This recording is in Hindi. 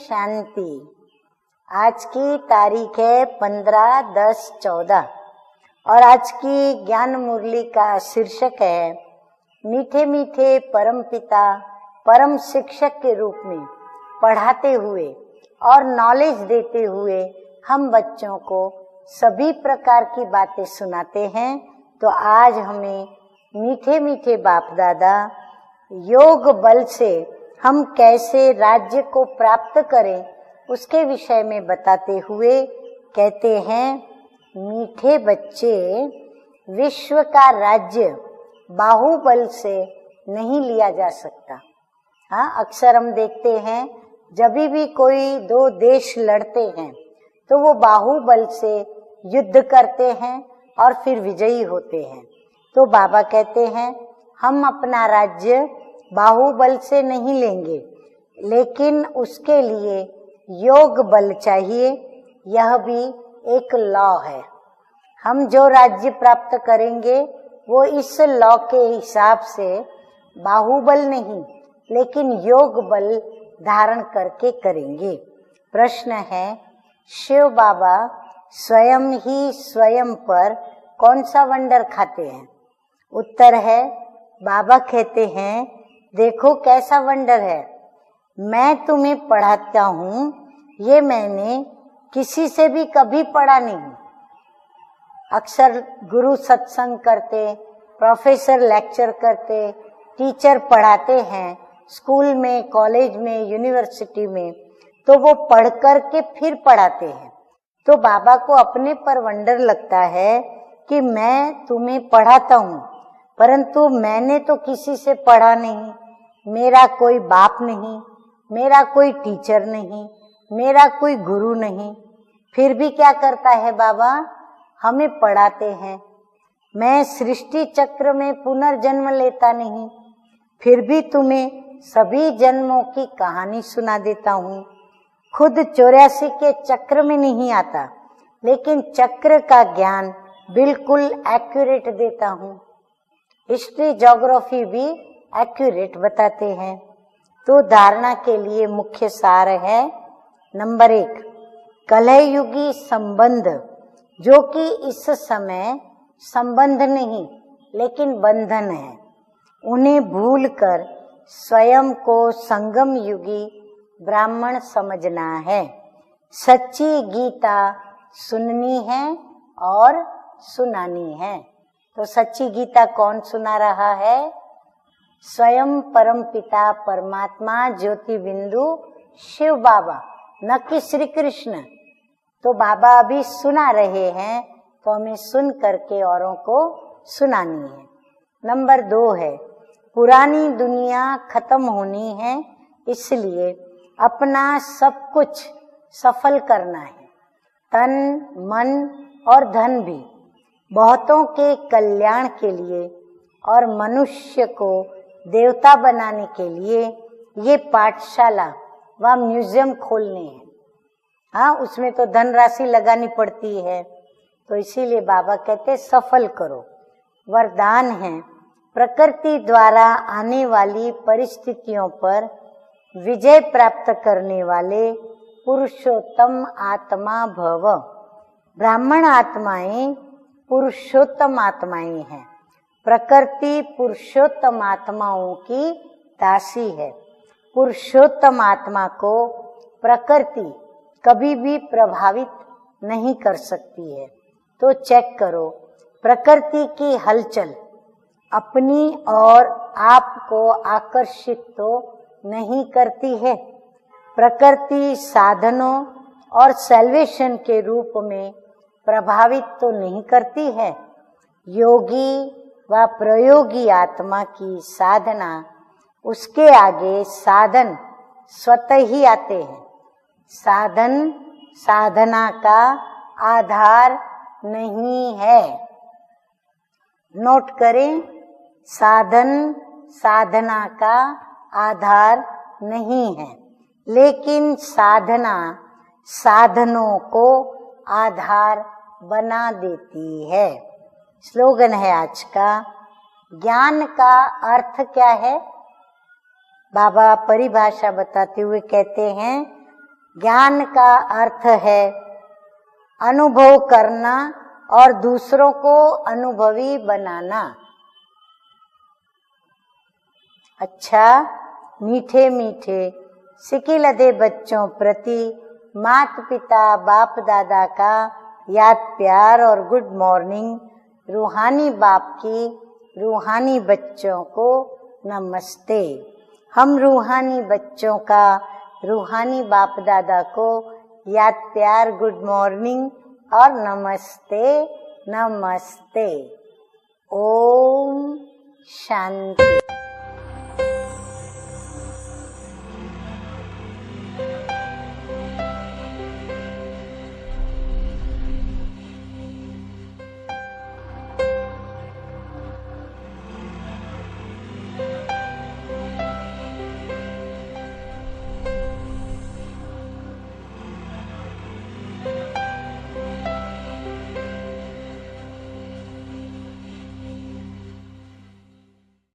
शांति। आज की तारीख है 15/10/14 और आज की ज्ञान मुरली का शीर्षक है मीठे मीठे परम पिता परम शिक्षक के रूप में पढ़ाते हुए और नॉलेज देते हुए हम बच्चों को सभी प्रकार की बातें सुनाते हैं। तो आज हमें मीठे मीठे बाप दादा योग बल से हम कैसे राज्य को प्राप्त करें उसके विषय में बताते हुए कहते हैं, मीठे बच्चे, विश्व का राज्य बाहुबल से नहीं लिया जा सकता। हाँ, अक्सर हम देखते हैं जब भी कोई दो देश लड़ते हैं तो वो बाहुबल से युद्ध करते हैं और फिर विजयी होते हैं। तो बाबा कहते हैं हम अपना राज्य बाहुबल से नहीं लेंगे, लेकिन उसके लिए योग बल चाहिए। यह भी एक लॉ है। हम जो राज्य प्राप्त करेंगे वो इस लॉ के हिसाब से बाहुबल नहीं लेकिन योग बल धारण करके करेंगे। प्रश्न है, शिव बाबा स्वयं ही स्वयं पर कौन सा वंडर खाते हैं? उत्तर है, बाबा कहते हैं देखो कैसा वंडर है, मैं तुम्हें पढ़ाता हूँ, ये मैंने किसी से भी कभी पढ़ा नहीं। अक्सर गुरु सत्संग करते, प्रोफेसर लेक्चर करते, टीचर पढ़ाते हैं स्कूल में, कॉलेज में, यूनिवर्सिटी में, तो वो पढ़ कर के फिर पढ़ाते हैं। तो बाबा को अपने पर वंडर लगता है कि मैं तुम्हें पढ़ाता हूँ, परंतु मैंने तो किसी से पढ़ा नहीं, मेरा कोई बाप नहीं, मेरा कोई टीचर नहीं, मेरा कोई गुरु नहीं। फिर भी क्या करता है बाबा? हमें पढ़ाते हैं। मैं सृष्टि चक्र में पुनर्जन्म लेता नहीं, फिर भी तुम्हें सभी जन्मों की कहानी सुना देता हूँ। खुद 84 के चक्र में नहीं आता, लेकिन चक्र का ज्ञान बिल्कुल एक्यूरेट देता हूँ। हिस्ट्री ज्योग्राफी भी एक्यूरेट बताते हैं। तो धारणा के लिए मुख्य सार है, नंबर 1, कलयुगी संबंध, जो कि इस समय संबंध नहीं लेकिन बंधन है, उन्हें भूलकर स्वयं को संगम युगी ब्राह्मण समझना है। सच्ची गीता सुननी है और सुनानी है। तो सच्ची गीता कौन सुना रहा है? स्वयं परम पिता परमात्मा ज्योति बिंदु शिव बाबा, न कि श्री कृष्ण। तो बाबा अभी सुना रहे हैं, तो हमें सुन करके औरों को सुनानी है। नंबर 2 है, पुरानी दुनिया खत्म होनी है, इसलिए अपना सब कुछ सफल करना है, तन मन और धन भी, बहुतों के कल्याण के लिए और मनुष्य को देवता बनाने के लिए ये पाठशाला व म्यूजियम खोलने हैं। हाँ, उसमें तो धनराशि लगानी पड़ती है, तो इसीलिए बाबा कहते सफल करो। वरदान है, प्रकृति द्वारा आने वाली परिस्थितियों पर विजय प्राप्त करने वाले पुरुषोत्तम आत्मा भव। ब्राह्मण आत्माएं पुरुषोत्तम आत्माएं हैं। प्रकृति पुरुषोत्तम आत्माओं की दासी है। पुरुषोत्तम आत्मा को प्रकृति कभी भी प्रभावित नहीं कर सकती है। तो चेक करो, प्रकृति की हलचल अपनी और आपको आकर्षित तो नहीं करती है। प्रकृति साधनों और सैल्वेशन के रूप में प्रभावित तो नहीं करती है। योगी व प्रयोगी आत्मा की साधना, उसके आगे साधन स्वतः ही आते हैं। साधन साधना का आधार नहीं है। नोट करें, साधन साधना का आधार नहीं है, लेकिन साधना साधनों को आधार बना देती है। स्लोगन है आज का, ज्ञान का अर्थ क्या है? बाबा परिभाषा बताते हुए कहते हैं, ज्ञान का अर्थ है अनुभव करना और दूसरों को अनुभवी बनाना। अच्छा, मीठे मीठे सिकिलधे बच्चों प्रति माता पिता बाप दादा का याद प्यार और गुड मॉर्निंग। रूहानी बाप की रूहानी बच्चों को नमस्ते। हम रूहानी बच्चों का रूहानी बाप दादा को याद प्यार गुड मॉर्निंग और नमस्ते नमस्ते। ओम शांति।